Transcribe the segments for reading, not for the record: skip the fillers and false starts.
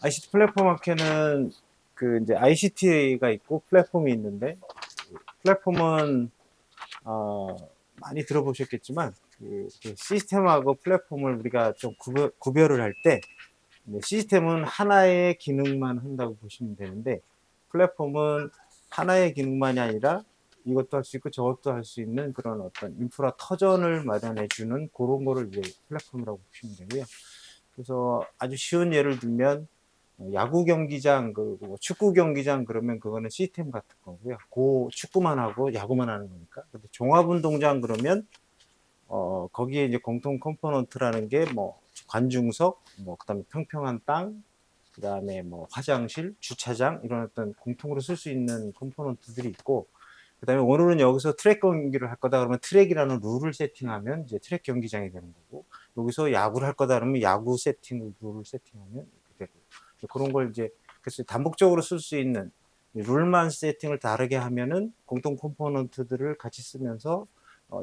ICT 플랫폼 학회는 그 이제 ICT가 있고 플랫폼이 있는데, 플랫폼은 많이 들어보셨겠지만 그 시스템하고 플랫폼을 우리가 좀 구별을 할 때, 시스템은 하나의 기능만 한다고 보시면 되는데, 플랫폼은 하나의 기능만이 아니라 이것도 할 수 있고 저것도 할 수 있는 그런 어떤 인프라 터전을 마련해 주는 그런 거를 이제 플랫폼이라고 보시면 되고요. 그래서 아주 쉬운 예를 들면 야구 경기장, 그리고 축구 경기장, 그러면 그거는 시스템 같은 거고요. 그 축구만 하고 야구만 하는 거니까. 근데 종합운동장 그러면 거기에 이제 공통 컴포넌트라는 게 뭐 관중석, 뭐 그다음에 평평한 땅, 그다음에 뭐 화장실, 주차장, 이런 어떤 공통으로 쓸 수 있는 컴포넌트들이 있고, 그다음에 오늘은 여기서 트랙 경기를 할 거다 그러면 트랙이라는 룰을 세팅하면 이제 트랙 경기장이 되는 거고, 여기서 야구를 할 거다 그러면 야구 세팅 룰을 세팅하면 이렇게 되고, 그런 걸 이제 그래서 반복적으로 쓸 수 있는 룰만 세팅을 다르게 하면은 공통 컴포넌트들을 같이 쓰면서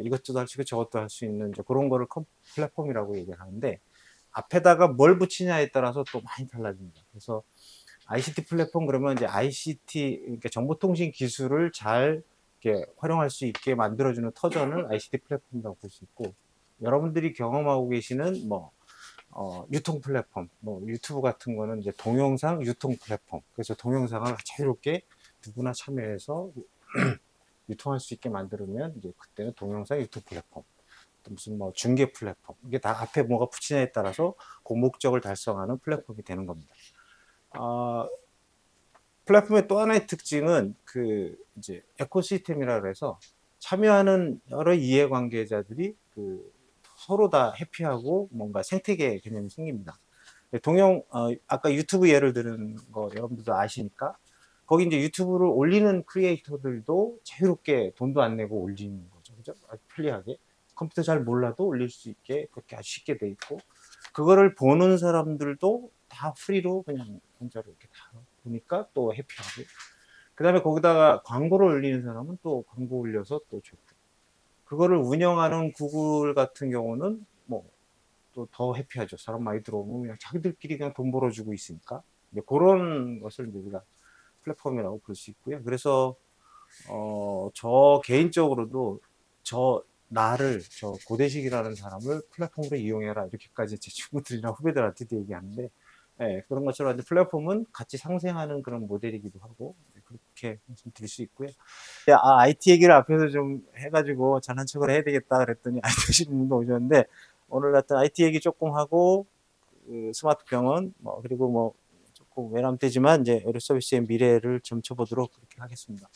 이것저것 할 수 있고 저것도 할 수 있는 이제 그런 거를 플랫폼이라고 얘기를 하는데, 앞에다가 뭘 붙이냐에 따라서 또 많이 달라집니다. 그래서 ICT 플랫폼 그러면 이제 ICT, 그러니까 정보통신 기술을 잘 이렇게 활용할 수 있게 만들어주는 터전을 ICT 플랫폼이라고 볼 수 있고, 여러분들이 경험하고 계시는 뭐 유통 플랫폼, 뭐 유튜브 같은 거는 이제 동영상 유통 플랫폼. 그래서 동영상을 자유롭게 누구나 참여해서 유통할 수 있게 만들면 이제 그때는 동영상 유통 플랫폼. 또 무슨 뭐 중계 플랫폼. 이게 다 앞에 뭐가 붙이냐에 따라서 그 목적을 달성하는 플랫폼이 되는 겁니다. 어, 플랫폼의 또 하나의 특징은 그 이제 에코시스템이라 그래서 참여하는 여러 이해관계자들이 그 서로 다 해피하고 뭔가 생태계 개념이 생깁니다. 아까 유튜브 예를 들은 거 여러분들도 아시니까, 거기 이제 유튜브를 올리는 크리에이터들도 자유롭게 돈도 안 내고 올리는 거죠. 그죠? 아주 편리하게. 컴퓨터 잘 몰라도 올릴 수 있게 그렇게 아주 쉽게 돼 있고, 그거를 보는 사람들도 다 프리로 그냥 공짜로 이렇게 다 보니까 또 해피하고, 그 다음에 거기다가 광고를 올리는 사람은 또 광고 올려서 또 좋고, 그거를 운영하는 구글 같은 경우는 뭐 또 더 해피하죠. 사람 많이 들어오면 그냥 자기들끼리 그냥 돈 벌어주고 있으니까. 이제 그런 것을 이제 우리가 플랫폼이라고 볼 수 있고요. 그래서 저 개인적으로도 저 고대식이라는 사람을 플랫폼으로 이용해라, 이렇게까지 제 친구들이나 후배들한테도 얘기하는데, 예, 그런 것처럼 플랫폼은 같이 상생하는 그런 모델이기도 하고, 그렇게 말씀드릴 수 있고요. IT 얘기를 앞에서 좀 해가지고 잘난 척을 해야 되겠다 그랬더니 IT 하시는 분도 오셨는데, 오늘 같은 IT 얘기 조금 하고, 그 스마트 병원, 뭐, 그리고 뭐, 조금 외람되지만 이제 의료 서비스의 미래를 점쳐보도록 그렇게 하겠습니다.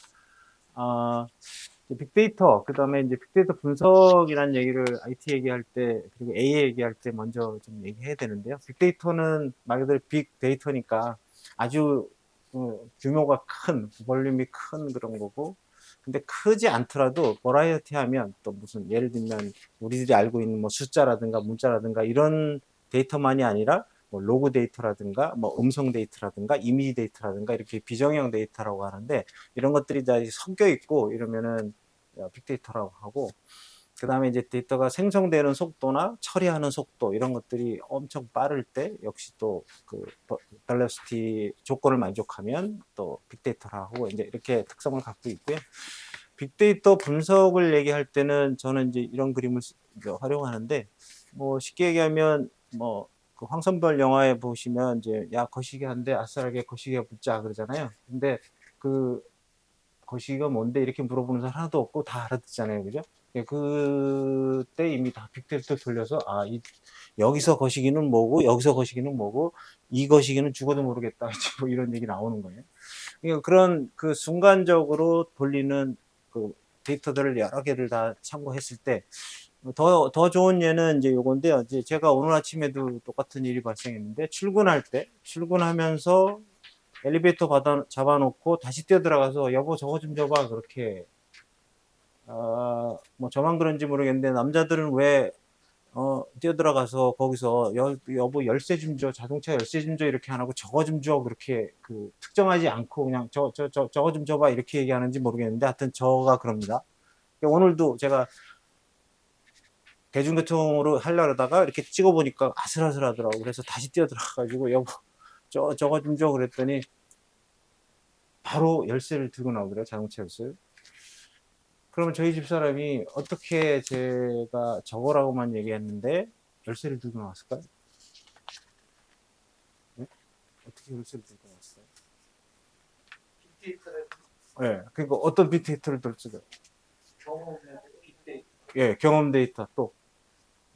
빅데이터, 그 다음에 이제 빅데이터 분석이라는 얘기를 IT 얘기할 때, 그리고 AI 얘기할 때 먼저 좀 얘기해야 되는데요. 빅데이터는 말 그대로 빅데이터니까 아주 규모가 큰, 볼륨이 큰 그런 거고, 근데 크지 않더라도 버라이어티 하면 또 무슨 예를 들면 우리들이 알고 있는 뭐 숫자라든가 문자라든가 이런 데이터만이 아니라 뭐 로그 데이터라든가 뭐 음성 데이터라든가 이미지 데이터라든가 이렇게 비정형 데이터라고 하는데, 이런 것들이 다 섞여 있고 이러면은 빅데이터라고 하고, 그 다음에 이제 데이터가 생성되는 속도나 처리하는 속도 이런 것들이 엄청 빠를 때 역시 또 그 벨로시티 조건을 만족하면 또 빅데이터라고 이제 이렇게 특성을 갖고 있고요. 빅데이터 분석을 얘기할 때는 저는 이제 이런 그림을 활용하는데, 뭐 쉽게 얘기하면 뭐그 황선별 영화에 보시면 이제 야 거시기 한데 아싸라게 거시기가 붙자 그러잖아요. 근데 그 거시기가 뭔데 이렇게 물어보는 사람 하나도 없고 다 알아듣잖아요, 그죠? 그때 이미 다 빅데이터 돌려서 여기서 거시기는 뭐고 여기서 거시기는 뭐고 이 거시기는 죽어도 모르겠다 뭐 이런 얘기 나오는 거예요. 그러니까 그런 그 순간적으로 돌리는 그 데이터들을 여러 개를 다 참고했을 때 더 좋은 예는 이제 요건데요. 이제 제가 오늘 아침에도 똑같은 일이 발생했는데, 출근하면서 엘리베이터 잡아놓고 다시 뛰어 들어가서 여보 저거 좀 줘봐 그렇게, 뭐 저만 그런지 모르겠는데 남자들은 왜 뛰어 들어가서 거기서 여보 열쇠 좀 줘, 자동차 열쇠 좀 줘 이렇게 안 하고 저거 좀 줘 그렇게 그 특정하지 않고 그냥 저거 좀 줘봐 이렇게 얘기하는지 모르겠는데, 하여튼 저가 그럽니다. 오늘도 제가 대중교통으로 하려다가 이렇게 찍어보니까 아슬아슬하더라고. 그래서 다시 뛰어 들어가가지고 여보 저거 좀 줘. 그랬더니 바로 열쇠를 들고 나오더래요. 자동차 열쇠를. 그러면 저희 집사람이 어떻게 제가 저거라고만 얘기했는데 열쇠를 들고 나왔을까요? 네? 어떻게 열쇠를 들고 나왔어요? 예, 그러니까 어떤 빅데이터를 들었어요? 예, 경험 데이터 또.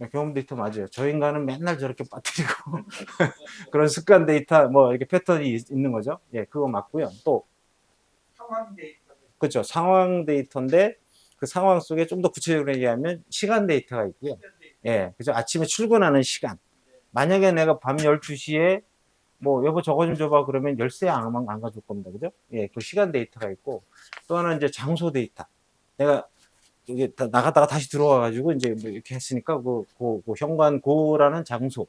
예, 경험 데이터 맞아요. 저 인간은 맨날 저렇게 빠뜨리고 그런 습관 데이터 뭐 이렇게 패턴이 있는 거죠. 예, 그거 맞고요. 또 상황 데이터. 그렇죠. 상황 데이터인데 그 상황 속에 좀 더 구체적으로 얘기하면 시간 데이터가 있고요. 예, 그죠. 아침에 출근하는 시간. 만약에 내가 밤 12시에 뭐 여보 저거 좀 줘봐 그러면 열쇠 안 가져올 겁니다. 그죠? 예, 그 시간 데이터가 있고 또 하나는 이제 장소 데이터. 내가 이게 나갔다가 다시 들어와가지고 이제 뭐 이렇게 했으니까 그 현관고라는 장소.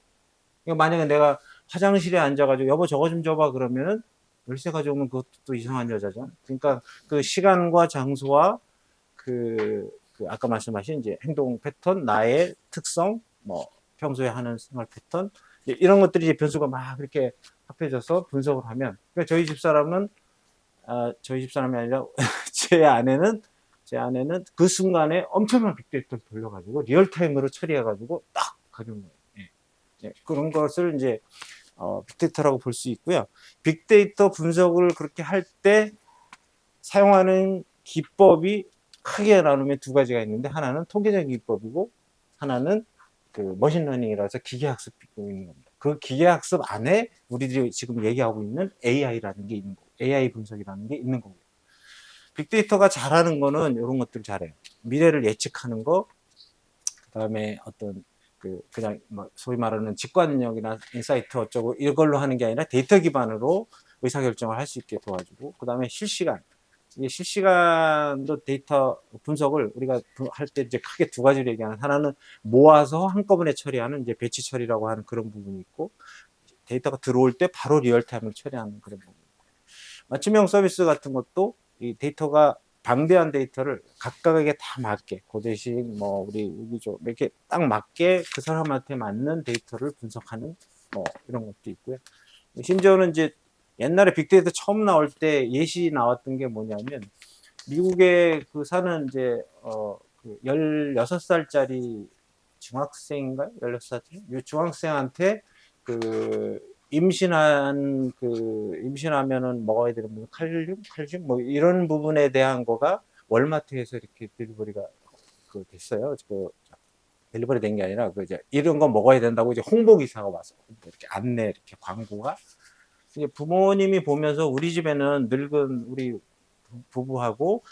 그러니까 만약에 내가 화장실에 앉아가지고 여보 저거 좀 줘봐 그러면은 열쇠 가져오면 그것도 또 이상한 여자죠. 그러니까 그 시간과 장소와 그 아까 말씀하신 이제 행동 패턴, 나의 특성, 뭐 평소에 하는 생활 패턴 이런 것들이 이제 변수가 막 이렇게 합해져서 분석을 하면 그러니까 저희 집사람이 아니라 제 아내는 그 순간에 엄청난 빅데이터를 돌려가지고 리얼타임으로 처리해가지고 딱 가져온 거예요. 예. 예. 그런 것을 이제 빅데이터라고 볼 수 있고요. 빅데이터 분석을 그렇게 할 때 사용하는 기법이 크게 나누면 두 가지가 있는데 하나는 통계적인 기법이고 하나는 그 머신러닝이라서 기계학습 기법이 있는 겁니다. 그 기계학습 안에 우리들이 지금 얘기하고 있는 AI라는 게 있는 거고 AI 분석이라는 게 있는 거고 빅데이터가 잘하는 거는 이런 것들 잘해요. 미래를 예측하는 거, 그다음에 어떤 그냥 뭐 소위 말하는 직관력이나 인사이트 어쩌고 이걸로 하는 게 아니라 데이터 기반으로 의사결정을 할 수 있게 도와주고 그다음에 이게 실시간도 데이터 분석을 우리가 할 때 이제 크게 두 가지로 얘기하는 하나는 모아서 한꺼번에 처리하는 이제 배치 처리라고 하는 그런 부분이 있고 데이터가 들어올 때 바로 리얼타임으로 처리하는 그런 부분. 맞춤형 서비스 같은 것도 이 데이터가 방대한 데이터를 각각에게 다 맞게 고대식 뭐 우리 우기조 이렇게 딱 맞게 그 사람한테 맞는 데이터를 분석하는 뭐 이런 것도 있고요. 심지어는 이제 옛날에 빅데이터 처음 나올 때 예시 나왔던 게 뭐냐면 미국에 그 사는 이제 그 16살짜리 중학생인가요? 16살짜리 중학생한테 그 임신하면은 먹어야 되는 뭐 칼륨 뭐 이런 부분에 대한 거가 월마트에서 이렇게 딜리버리가 됐어요. 딜리버리 된 게 아니라 이제 이런 거 먹어야 된다고 이제 홍보 기사가 와서 이렇게 안내 이렇게 광고가 이제 부모님이 보면서 우리 집에는 늙은 우리 부부하고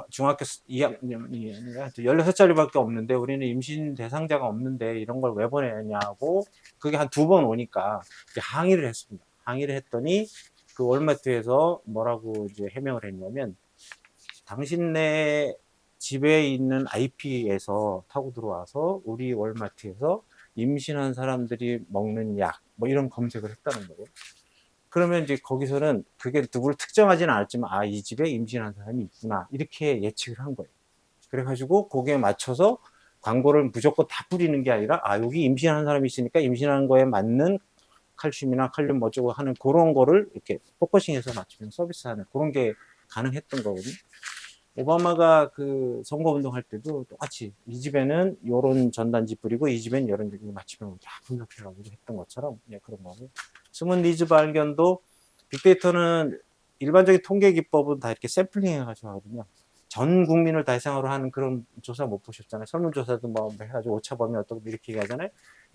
중학교 2학년이 아니라 16살짜리밖에 없는데 우리는 임신 대상자가 없는데 이런 걸 왜 보내냐고 그게 한 두 번 오니까 항의를 했습니다. 항의를 했더니 그 월마트에서 뭐라고 이제 해명을 했냐면 당신네 집에 있는 IP에서 타고 들어와서 우리 월마트에서 임신한 사람들이 먹는 약 뭐 이런 검색을 했다는 거예요. 그러면 이제 거기서는 그게 누구를 특정하지는 않았지만 이 집에 임신한 사람이 있구나 이렇게 예측을 한 거예요. 그래가지고 거기에 맞춰서 광고를 무조건 다 뿌리는 게 아니라 여기 임신한 사람이 있으니까 임신한 거에 맞는 칼슘이나 칼륨 어쩌고 하는 그런 거를 이렇게 포커싱해서 맞추면 서비스하는 그런 게 가능했던 거거든요. 오바마가 그 선거운동 할 때도 똑같이 이 집에는 요런 전단지 뿌리고 이 집엔 요런 데 맞추면 다 분석해가지고 했던 것처럼 그런 거고 숨은 니즈 발견도 빅데이터는 일반적인 통계 기법은 다 이렇게 샘플링 해가지고 하거든요. 전 국민을 대상으로 하는 그런 조사 못 보셨잖아요. 설문조사도 뭐 해가지고 오차범위 어떻고 이렇게 얘기하잖아요.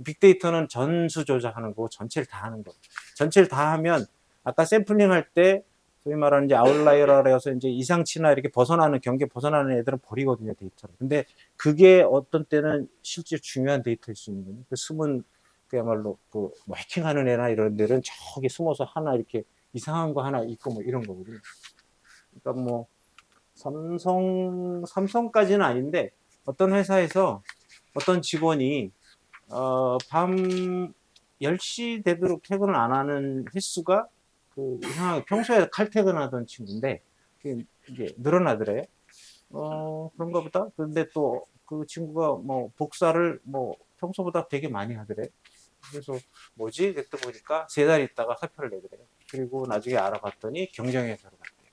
빅데이터는 전수 조사하는 거고 전체를 다 하는 거. 전체를 다 하면 아까 샘플링 할 때 소위 말하는 이제 아웃라이어라 해서 이제 이상치나 이렇게 경계 벗어나는 애들은 버리거든요, 데이터를. 근데 그게 어떤 때는 실제 중요한 데이터일 수 있는 거예요. 그 숨은 그야말로 뭐 해킹하는 애나 이런 데는 저기 숨어서 하나 이렇게 이상한 거 하나 있고 뭐 이런 거거든요. 그러니까 뭐 삼성까지는 아닌데 어떤 회사에서 어떤 직원이 밤 10시 되도록 퇴근을 안 하는 횟수가 이상하게 평소에 칼퇴근하던 친구인데 이게 늘어나더래요. 그런가 보다. 근데 또 그 친구가 뭐 복사를 뭐 평소보다 되게 많이 하더래. 그래서 뭐지? 그때 보니까 3달 있다가 사표를 내더래요. 그리고 나중에 알아봤더니 경쟁회사로 갔대요.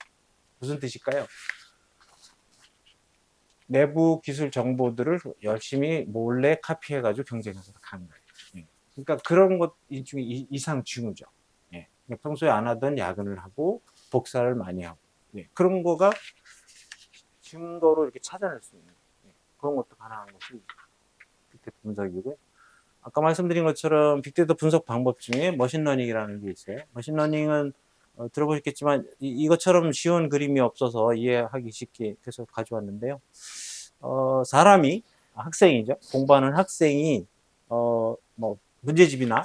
무슨 뜻일까요? 내부 기술 정보들을 열심히 몰래 카피해가지고 경쟁회사로 간 거예요. 예. 그러니까 그런 것 중에 이상 징후죠. 예. 그러니까 평소에 안 하던 야근을 하고 복사를 많이 하고 예. 그런 거가 증거로 이렇게 찾아낼 수 있는 예. 그런 것도 가능한 것이 빅데이터 분석이고요. 아까 말씀드린 것처럼 빅데이터 분석 방법 중에 머신러닝이라는 게 있어요. 머신러닝은 들어보셨겠지만 이것처럼 쉬운 그림이 없어서 이해하기 쉽게 해서 가져왔는데요. 사람이 학생이죠. 공부하는 학생이 뭐 문제집이나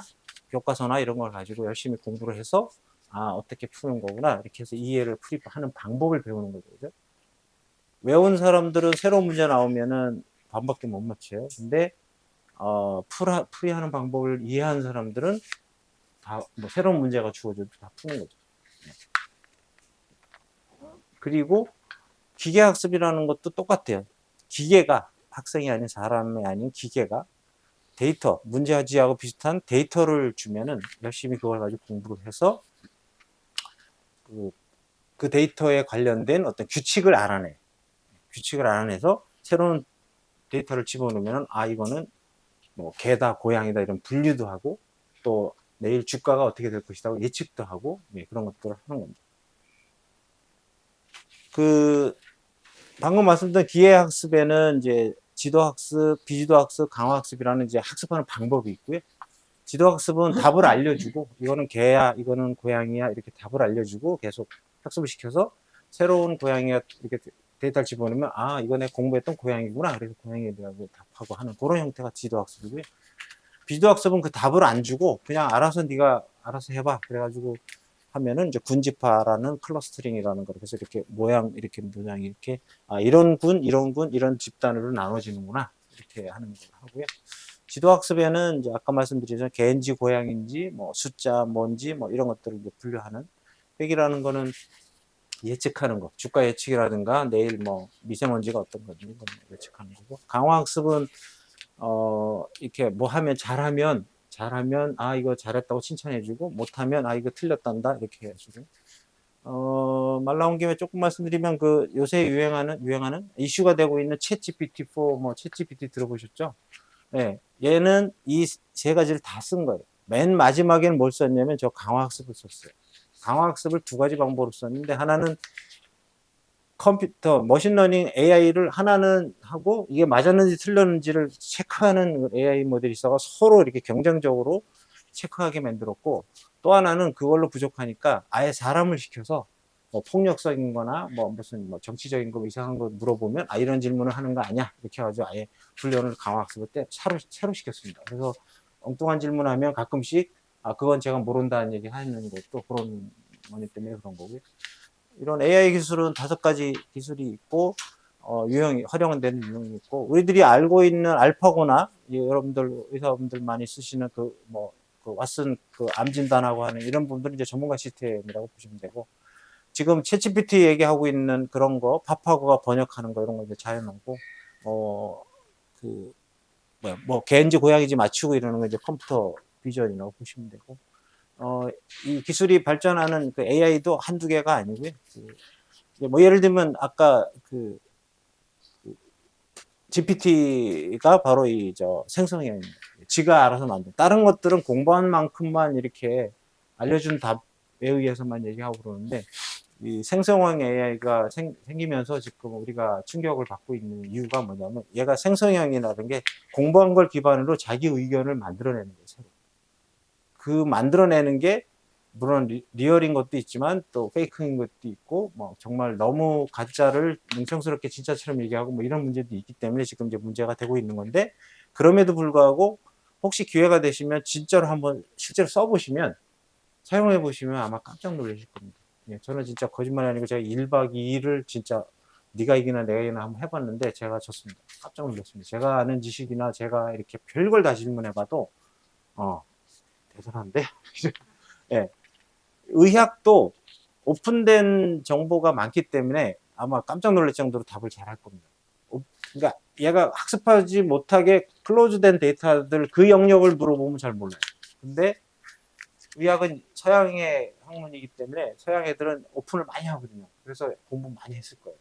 교과서나 이런 걸 가지고 열심히 공부를 해서 어떻게 푸는 거구나 이렇게 해서 이해를 풀이하는 방법을 배우는 거죠. 그죠? 외운 사람들은 새로운 문제 나오면은 반밖에 못 맞춰요. 근데 풀이하는 방법을 이해하는 사람들은 다 뭐 새로운 문제가 주어져도 다 푸는 거죠. 그리고 기계학습이라는 것도 똑같아요. 기계가 학생이 아닌 사람이 아닌 기계가 데이터, 문제지하고 비슷한 데이터를 주면은 열심히 그걸 가지고 공부를 해서 그 데이터에 관련된 어떤 규칙을 알아내. 규칙을 알아내서 새로운 데이터를 집어넣으면 이거는 뭐 개다, 고양이다 이런 분류도 하고 또 내일 주가가 어떻게 될 것이다 예측도 하고 그런 것들을 하는 겁니다. 방금 말씀드린 기계학습에는 이제 지도학습, 비지도학습, 강화학습이라는 이제 학습하는 방법이 있고요. 지도학습은 답을 알려주고 이거는 개야, 이거는 고양이야 이렇게 답을 알려주고 계속 학습을 시켜서 새로운 고양이가 이렇게 데이터를 집어넣으면 이거 내가 공부했던 고양이구나 그래서 고양이에 대해서 답하고 하는 그런 형태가 지도학습이고요. 비지도학습은 그 답을 안 주고 그냥 알아서 네가 알아서 해봐 그래가지고 하면은 이제 군집화라는 클러스터링이라는 거 그래서 이렇게 이렇게 모양이 이렇게 이런 군 이런 집단으로 나눠지는구나 이렇게 하는 걸 하고요. 지도학습에는 이제 아까 말씀드렸지만 개인지 고양인지 뭐 숫자 뭔지 뭐 이런 것들을 이제 분류하는 회계라는 거는 예측하는 거 주가 예측이라든가 내일 뭐 미세먼지가 어떤 건지 예측하는 거고 강화학습은 이렇게 뭐 하면 잘하면 이거 잘했다고 칭찬해주고 못하면 이거 틀렸단다 이렇게 해주고 말 나온 김에 조금 말씀드리면 그 요새 유행하는 이슈가 되고 있는 챗GPT4 뭐 챗GPT 들어보셨죠? 네, 얘는 이 세 가지를 다 쓴 거예요. 맨 마지막에는 뭘 썼냐면 저 강화학습을 썼어요. 강화학습을 2가지 방법으로 썼는데 하나는 컴퓨터, 머신러닝 AI를 하나는 하고 이게 맞았는지 틀렸는지를 체크하는 AI 모델이 있어서 서로 이렇게 경쟁적으로 체크하게 만들었고 또 하나는 그걸로 부족하니까 아예 사람을 시켜서 뭐 폭력적인 거나 뭐 무슨 뭐 정치적인 거 이상한 거 물어보면 이런 질문을 하는 거 아니야 이렇게 해가지고 아예 훈련을 강화학습을 때 새로 시켰습니다. 그래서 엉뚱한 질문하면 가끔씩 그건 제가 모른다는 얘기 하는 것도 그런 거기 때문에 그런 거고요. 이런 AI 기술은 5가지 기술이 있고 활용된 유형이 있고 우리들이 알고 있는 알파고나 여러분들 의사분들 많이 쓰시는 그 왓슨 암 진단하고 하는 이런 분들은 이제 전문가 시스템이라고 보시면 되고 지금 챗GPT 얘기하고 있는 그런 거 파파고가 번역하는 거 이런 거 이제 자연하고 개인지 고양이지 맞추고 이러는 거 이제 컴퓨터 비전이라고 보시면 되고 이 기술이 발전하는 그 AI도 한두 개가 아니고요. 뭐 예를 들면 아까 GPT가 바로 생성형입니다. 지가 알아서 만든. 다른 것들은 공부한 만큼만 이렇게 알려준 답에 의해서만 얘기하고 그러는데 이 생성형 AI가 생기면서 지금 우리가 충격을 받고 있는 이유가 뭐냐면 얘가 생성형이라는 게 공부한 걸 기반으로 자기 의견을 만들어내는 거예요. 새로. 그 만들어내는 게 물론 리얼인 것도 있지만 또 페이크인 것도 있고 뭐 정말 너무 가짜를 능청스럽게 진짜처럼 얘기하고 뭐 이런 문제도 있기 때문에 지금 이제 문제가 되고 있는 건데 그럼에도 불구하고 혹시 기회가 되시면 진짜로 한번 실제로 써보시면 사용해 보시면 아마 깜짝 놀라실 겁니다. 예, 저는 진짜 거짓말이 아니고 제가 1박 2일을 진짜 네가 이기나 내가 이기나 한번 해봤는데 제가 졌습니다. 깜짝 놀랐습니다. 제가 아는 지식이나 제가 이렇게 별걸 다 질문해봐도 대단한데 예. 의학도 오픈된 정보가 많기 때문에 아마 깜짝 놀랄 정도로 답을 잘 할 겁니다. 그러니까 얘가 학습하지 못하게 클로즈된 데이터들 그 영역을 물어보면 잘 몰라요. 근데 의학은 서양의 학문이기 때문에 서양 애들은 오픈을 많이 하거든요. 그래서 공부 많이 했을 거예요.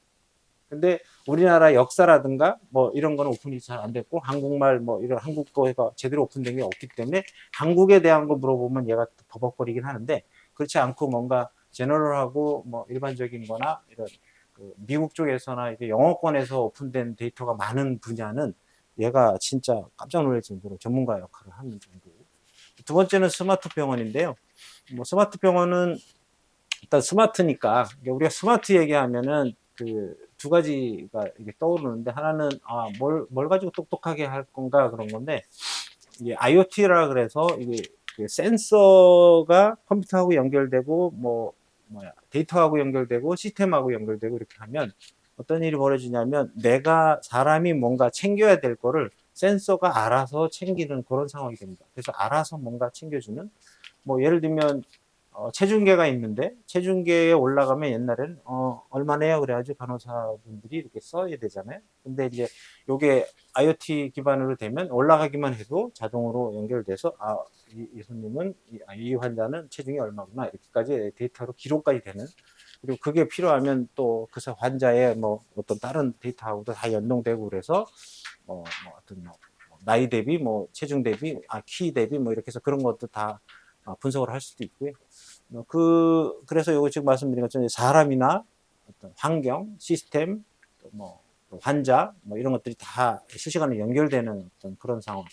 근데 우리나라 역사라든가 뭐 이런 거는 오픈이 잘 안 됐고 한국말 뭐 이런 한국어가 제대로 오픈된 게 없기 때문에 한국에 대한 거 물어보면 얘가 버벅거리긴 하는데 그렇지 않고 뭔가 제너럴하고 뭐 일반적인 거나 이런 그 미국 쪽에서나 이게 영어권에서 오픈된 데이터가 많은 분야는 얘가 진짜 깜짝 놀랄 정도로 전문가 역할을 하는 정도. 두 번째는 스마트 병원인데요. 뭐 스마트 병원은 일단 스마트니까 우리가 스마트 얘기하면은 그 두 가지가 이게 떠오르는데 하나는 뭘 가지고 똑똑하게 할 건가 그런 건데 이게 IoT라 그래서 이게 그 센서가 컴퓨터하고 연결되고 뭐 뭐야 데이터하고 연결되고 시스템하고 연결되고 이렇게 하면 어떤 일이 벌어지냐면 내가 사람이 뭔가 챙겨야 될 거를 센서가 알아서 챙기는 그런 상황이 됩니다. 그래서 알아서 뭔가 챙겨주는 뭐 예를 들면 체중계가 있는데 체중계에 올라가면 옛날에는 얼마네요 그래가지고 간호사분들이 이렇게 써야 되잖아요. 근데 이제 요게 IoT 기반으로 되면 올라가기만 해도 자동으로 연결돼서 이 손님은 이 환자는 체중이 얼마구나 이렇게까지 데이터로 기록까지 되는. 그리고 그게 필요하면 또 그 환자의 뭐 어떤 다른 데이터하고도 다 연동되고 그래서 뭐 어떤 나이 대비 뭐 체중 대비 키 대비 뭐 이렇게 해서 그런 것도 다 분석을 할 수도 있고요. 그래서 요거 지금 말씀드린 것처럼 사람이나 어떤 환경, 시스템, 뭐 환자, 뭐 이런 것들이 다 실시간으로 연결되는 어떤 그런 상황.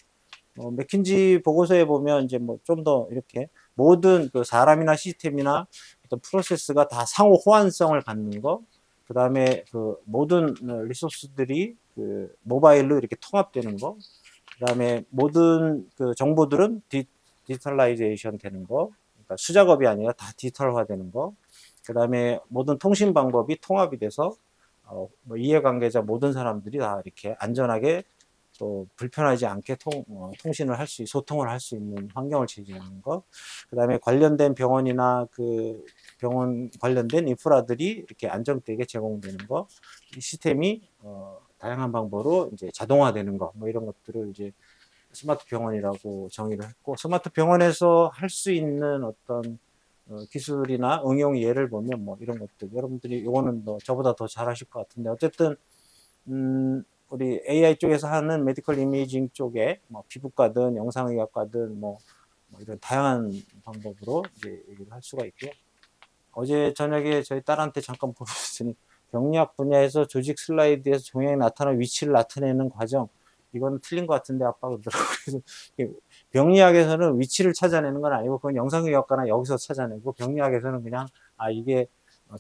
맥킨지 보고서에 보면 이제 뭐 좀 더 이렇게 모든 그 사람이나 시스템이나 어떤 프로세스가 다 상호 호환성을 갖는 거, 그 다음에 그 모든 리소스들이 그 모바일로 이렇게 통합되는 거, 그 다음에 모든 그 정보들은 디지털라이제이션 되는 거, 그러니까 수작업이 아니라 다 디지털화 되는 거, 그 다음에 모든 통신 방법이 통합이 돼서 뭐 이해관계자 모든 사람들이 다 이렇게 안전하게 또 불편하지 않게 통신을 할 소통을 할 수 있는 환경을 제시하는 거, 그 다음에 관련된 병원이나 그 병원 관련된 인프라들이 이렇게 안정되게 제공되는 거, 이 시스템이 다양한 방법으로 이제 자동화되는 거, 뭐 이런 것들을 이제 스마트 병원이라고 정의를 했고, 스마트 병원에서 할 수 있는 어떤 기술이나 응용 예를 보면 뭐 이런 것들 여러분들이 이거는 뭐 저보다 더 잘하실 것 같은데 어쨌든 우리 AI 쪽에서 하는 메디컬 이미징 쪽에 뭐 피부과든 영상의학과든 뭐 이런 다양한 방법으로 이제 얘기를 할 수가 있고요. 어제 저녁에 저희 딸한테 잠깐 보여줬더니 병리학 분야에서 조직 슬라이드에서 종양이 나타나는 위치를 나타내는 과정 이건 틀린 것 같은데 아빠가 그러더라고요. 그래서 병리학에서는 위치를 찾아내는 건 아니고 그건 영상의학과나 여기서 찾아내고 병리학에서는 그냥 이게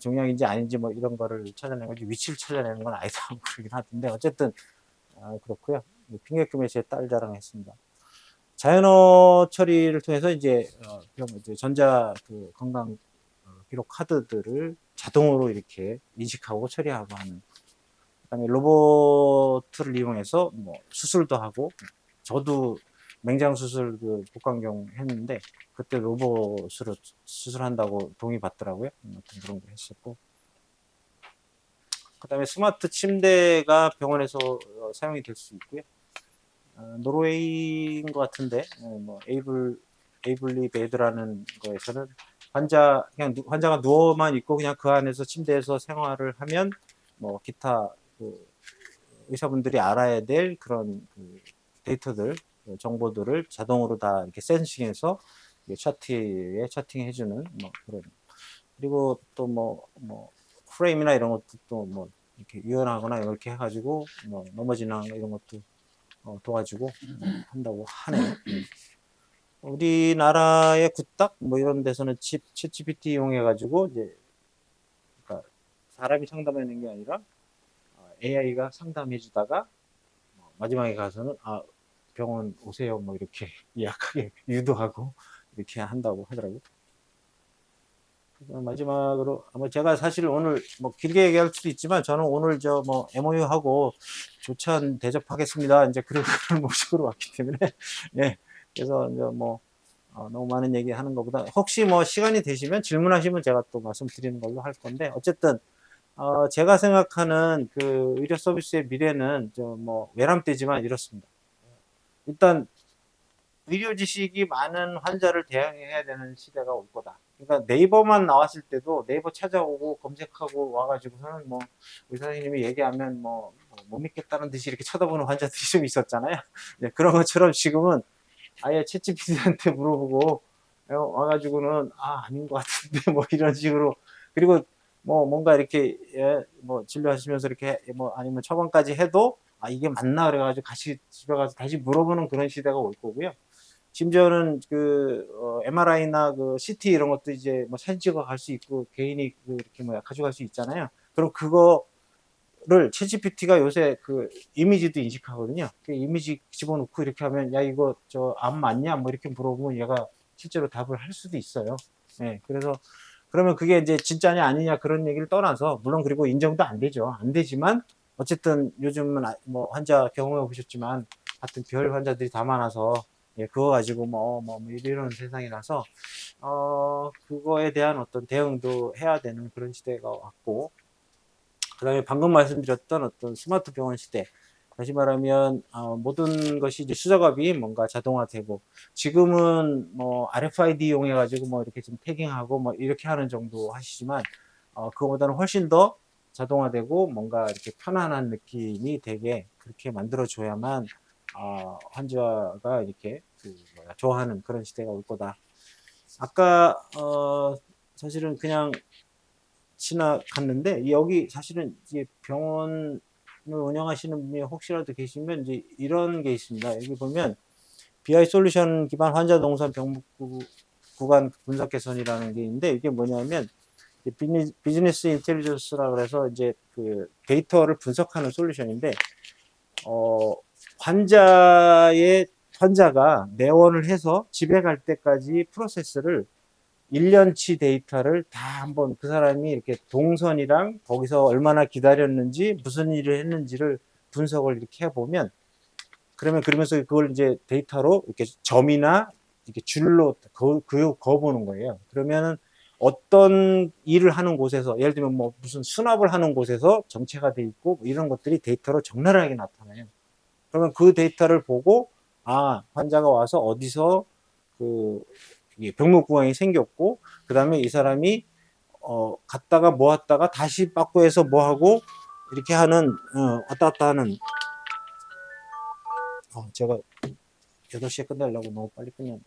종양인지 아닌지 뭐 이런 거를 찾아내는 거지 위치를 찾아내는 건 아니다 그러긴 하던데 어쨌든 그렇고요. 핑계금에 제 딸 자랑했습니다. 자연어 처리를 통해서 이제 전자 그 건강 기록 카드들을 자동으로 이렇게 인식하고 처리하고 하는. 그다음에 로봇을 이용해서 뭐 수술도 하고 저도 맹장 수술 그 복강경 했는데 그때 로봇으로 수술한다고 동의 받더라고요. 그런 거 했었고. 그다음에 스마트 침대가 병원에서 사용이 될 수 있고요. 노르웨이인 것 같은데 뭐 에이블리 베드라는 거에서는 환자가 누워만 있고 그냥 그 안에서 침대에서 생활을 하면 뭐 기타 그 의사분들이 알아야 될 그런 그 데이터들 정보들을 자동으로 다 이렇게 센싱해서 차팅해주는 뭐 그런. 그리고 또 뭐 프레임이나 이런 것도 또 뭐 이렇게 유연하거나 이렇게 해가지고 뭐 넘어지나 이런 것도 도와주고 한다고 하네요. 우리나라의 굿닥 뭐 이런 데서는 챗 GPT 이용해가지고 이제 그러니까 사람이 상담하는 게 아니라 AI가 상담해주다가 마지막에 가서는 병원 오세요 뭐 이렇게 예약하게 유도하고 이렇게 한다고 하더라고요. 마지막으로 아마 제가 사실 오늘 뭐 길게 얘기할 수도 있지만 저는 오늘 저 뭐 MOU 하고 조찬 대접하겠습니다 이제 그런 목적으로 왔기 때문에 예 그래서 이제 뭐 너무 많은 얘기 하는 것보다 혹시 뭐 시간이 되시면 질문하시면 제가 또 말씀드리는 걸로 할 건데 어쨌든 제가 생각하는 그 의료 서비스의 미래는 저 뭐 외람되지만 이렇습니다. 일단 의료 지식이 많은 환자를 대응해야 되는 시대가 올 거다. 그러니까 네이버만 나왔을 때도 네이버 찾아오고 검색하고 와가지고서는 뭐 의사 선생님이 얘기하면 못 믿겠다는 듯이 이렇게 쳐다보는 환자들이 좀 있었잖아요. 네, 그런 것처럼 지금은 아예 챗GPT한테 물어보고 와가지고는 아닌 것 같은데 뭐 이런 식으로 그리고 뭐 뭔가 이렇게 뭐 진료하시면서 이렇게 뭐 아니면 처방까지 해도 이게 맞나 그래가지고 같이 집에 가서 다시 물어보는 그런 시대가 올 거고요. 심지어는 MRI나 그 CT 이런 것도 이제 뭐 사진 찍어 갈 수 있고 개인이 이렇게 뭐 가져갈 수 있잖아요. 그럼 그거를 챗GPT가 요새 그 이미지도 인식하거든요. 그 이미지 집어넣고 이렇게 하면 야 이거 저 암 맞냐 뭐 이렇게 물어보면 얘가 실제로 답을 할 수도 있어요. 네, 그래서 그러면 그게 이제 진짜냐 아니냐 그런 얘기를 떠나서 물론 그리고 인정도 안 되죠. 안 되지만 어쨌든 요즘은 뭐 환자 경험해 보셨지만 하여튼 별 환자들이 다 많아서 예, 그거 가지고 뭐 이런 세상이라서 그거에 대한 어떤 대응도 해야 되는 그런 시대가 왔고 그다음에 방금 말씀드렸던 어떤 스마트 병원 시대 다시 말하면 모든 것이 이제 수작업이 뭔가 자동화되고 지금은 뭐 RFID 이용해 가지고 뭐 이렇게 좀 태깅하고 뭐 이렇게 하는 정도 하시지만 그거보다는 훨씬 더 자동화되고 뭔가 이렇게 편안한 느낌이 되게 그렇게 만들어 줘야만 환자가 이렇게 좋아하는 그런 시대가 올 거다. 아까 사실은 그냥 지나갔는데 여기 사실은 이제 병원을 운영하시는 분이 혹시라도 계시면 이제 이런 게 있습니다. 여기 보면 BI 솔루션 기반 환자 동선 병목 구간 분석 개선이라는 게 있는데 이게 뭐냐면 비즈니스 인텔리전스라 그래서 이제 그 데이터를 분석하는 솔루션인데 환자가 내원을 해서 집에 갈 때까지 프로세스를 1년치 데이터를 다 한번 그 사람이 이렇게 동선이랑 거기서 얼마나 기다렸는지 무슨 일을 했는지를 분석을 이렇게 해보면 그러면서 그걸 이제 데이터로 이렇게 점이나 이렇게 줄로 그어보는 거예요. 그러면은 어떤 일을 하는 곳에서 예를 들면 뭐 무슨 수납을 하는 곳에서 정체가 돼 있고 뭐 이런 것들이 데이터로 적나라하게 나타나요. 그러면 그 데이터를 보고 환자가 와서 어디서 그 병목구강이 생겼고 그 다음에 이 사람이 갔다가 모았다가 다시 빠꾸해서 뭐하고 이렇게 하는 왔다 갔다 하는 제가 8시에 끝내려고 너무 빨리 끝냈네.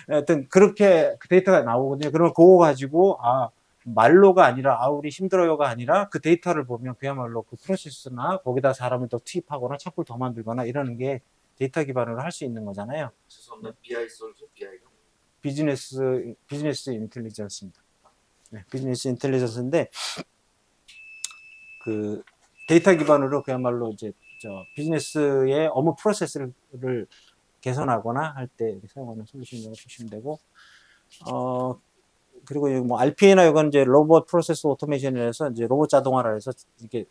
하여튼 그렇게 그 데이터가 나오거든요. 그러면 그거 가지고 말로가 아니라 우리 힘들어요가 아니라 그 데이터를 보면 그야말로 그 프로세스나 거기다 사람을 더 투입하거나 창구를 더 만들거나 이러는 게 데이터 기반으로 할 수 있는 거잖아요. 죄송합니다. BI 솔루션 BI가 비즈니스 인텔리전스입니다. 네, 비즈니스 인텔리전스인데 그 데이터 기반으로 그야말로 이제 비즈니스의 업무 프로세스를 개선하거나 할 때 사용하는 솔루션이라고 보시면 되고 그리고 뭐 RPA나 이건 이제 로봇 프로세스 오토메이션이라서 이제 로봇 자동화라 해서 이게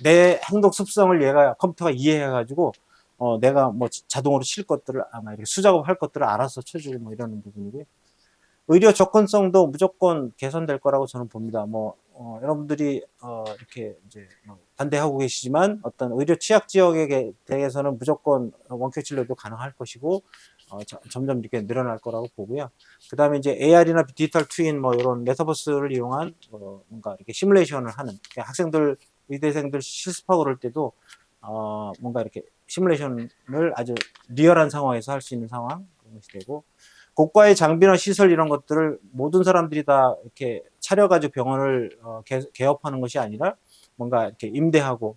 내 행동 습성을 컴퓨터가 이해해 가지고 내가 뭐 자동으로 칠 것들을 아마 이렇게 수작업 할 것들을 알아서 쳐주고 뭐 이러는 부분이고요. 의료 접근성도 무조건 개선될 거라고 저는 봅니다. 여러분들이 이렇게 이제 반대하고 계시지만 어떤 의료 취약 지역에 대해서는 무조건 원격 진료도 가능할 것이고 점점 이렇게 늘어날 거라고 보고요. 그 다음에 이제 AR이나 디지털 트윈 뭐 이런 메타버스를 이용한 뭔가 이렇게 시뮬레이션을 하는 학생들 의대생들 실습하고 그럴 때도 뭔가 이렇게 시뮬레이션을 아주 리얼한 상황에서 할 수 있는 상황 그런 것이 되고 고가의 장비나 시설 이런 것들을 모든 사람들이 다 이렇게 차려가지고 병원을 개업하는 것이 아니라 뭔가 이렇게 임대하고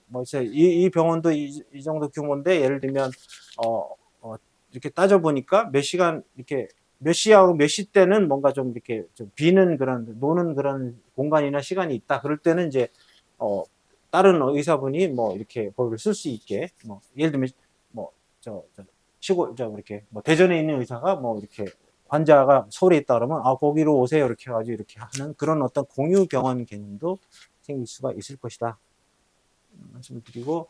이 병원도 이 정도 규모인데 예를 들면 이렇게 따져 보니까 몇 시간 이렇게 몇 시하고 몇 시 때는 뭔가 좀 이렇게 좀 비는 그런 노는 그런 공간이나 시간이 있다. 그럴 때는 이제 다른 의사분이 뭐 이렇게 거기를 쓸 수 있게 예를 들면 이렇게 대전에 있는 의사가 뭐 이렇게 환자가 서울에 있다 그러면 거기로 오세요 이렇게 해가지고 이렇게 하는 그런 어떤 공유 병원 개념도 생길 수가 있을 것이다 말씀을 드리고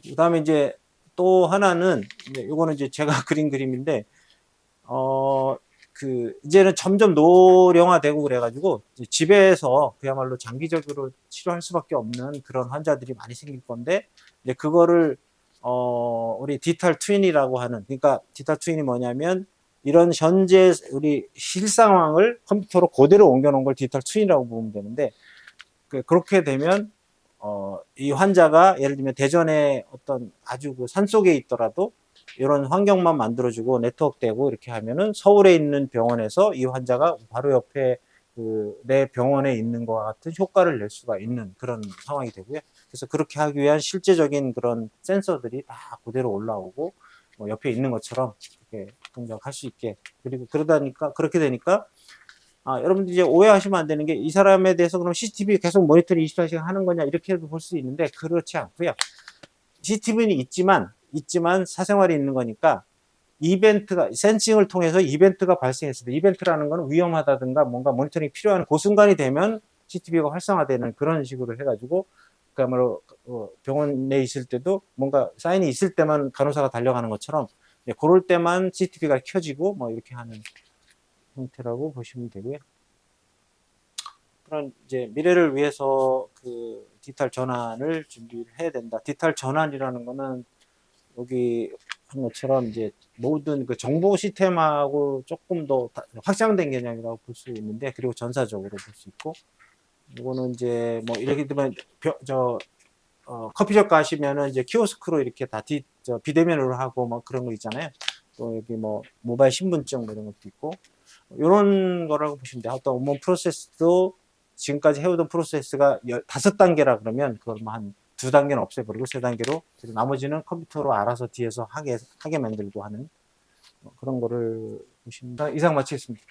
그 다음에 이제 또 하나는 이거는 이제 제가 그린 그림인데 이제는 점점 노령화되고 그래가지고 집에서 그야말로 장기적으로 치료할 수밖에 없는 그런 환자들이 많이 생길 건데 이제 그거를 우리 디지털 트윈이라고 하는, 그러니까 디지털 트윈이 뭐냐면 이런 현재 우리 실상황을 컴퓨터로 그대로 옮겨놓은 걸 디지털 트윈이라고 보면 되는데, 그렇게 되면 이 환자가 예를 들면 대전에 어떤 아주 그 산속에 있더라도 이런 환경만 만들어주고 네트워크되고 이렇게 하면은 서울에 있는 병원에서 이 환자가 바로 옆에 내 병원에 있는 것과 같은 효과를 낼 수가 있는 그런 상황이 되고요. 그래서 그렇게 하기 위한 실제적인 그런 센서들이 다 그대로 올라오고 뭐 옆에 있는 것처럼 이렇게 동작할 수 있게, 그리고 그렇게 되니까 여러분들 이제 오해하시면 안 되는 게, 이 사람에 대해서 그럼 CCTV 계속 모니터링 24시간 하는 거냐 이렇게도 볼 수 있는데, 그렇지 않고요. CCTV는 있지만 사생활이 있는 거니까 이벤트가, 센싱을 통해서 이벤트가 발생했을 때, 이벤트라는 거는 위험하다든가 뭔가 모니터링이 필요한 그 순간이 되면 CCTV가 활성화되는 그런 식으로 해가지고, 그야말로 병원에 있을 때도 뭔가 사인이 있을 때만 간호사가 달려가는 것처럼 그럴 때만 CCTV가 켜지고 뭐 이렇게 하는 형태라고 보시면 되고요. 그런 이제 미래를 위해서 그 디지털 전환을 준비를 해야 된다. 디지털 전환이라는 거는 여기 한 것처럼 이제 모든 그 정보 시스템하고 조금 더 확장된 개념이라고 볼 수 있는데, 그리고 전사적으로 볼 수 있고, 이거는 이제 뭐 이렇게 되면 커피숍 가시면은 이제 키오스크로 이렇게 다 비대면으로 하고 뭐 그런 거 있잖아요. 또 여기 뭐 모바일 신분증 뭐 이런 것도 있고, 이런 거라고 보시면 돼요. 어떤 업무 프로세스도 지금까지 해오던 프로세스가 5단계라 그러면 그걸 뭐 한 2단계는 없애버리고 3단계로, 그리고 나머지는 컴퓨터로 알아서 뒤에서 하게 만들고 하는 그런 거를 보시면 이상 마치겠습니다.